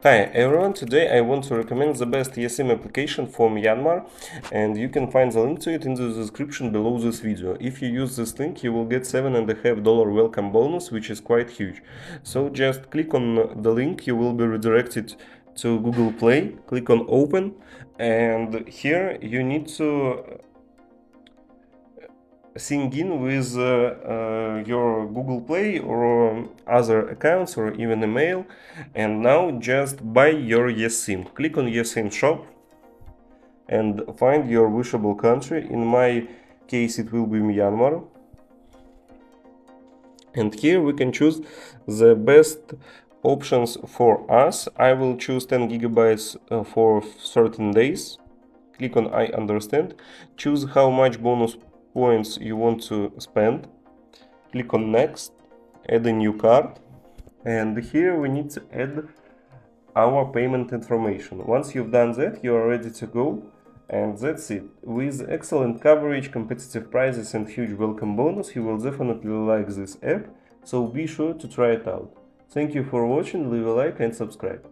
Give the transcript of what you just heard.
Hi everyone, today I want to recommend the best Esim application for Myanmar, and you can find the link to it in the description below this video. If you use this link, you will get $7.5 welcome bonus, which is quite huge. So just click on the link, you will be redirected to Google Play, click on open, and here you need to sync in with your Google Play or other accounts or even email, and now just buy your Esim. Click on Esim shop and find your wishable country. In my case it will be Myanmar, and here we can choose the best options for us. I will choose 10 gigabytes for 13 days. Click on I understand, choose how much bonus points you want to spend, click on next, add a new card, and here we need to add our payment information. Once you've done that, you are ready to go, and that's it. With excellent coverage, competitive prices and huge welcome bonus, you will definitely like this app, so be sure to try it out. Thank you for watching, leave a like and subscribe.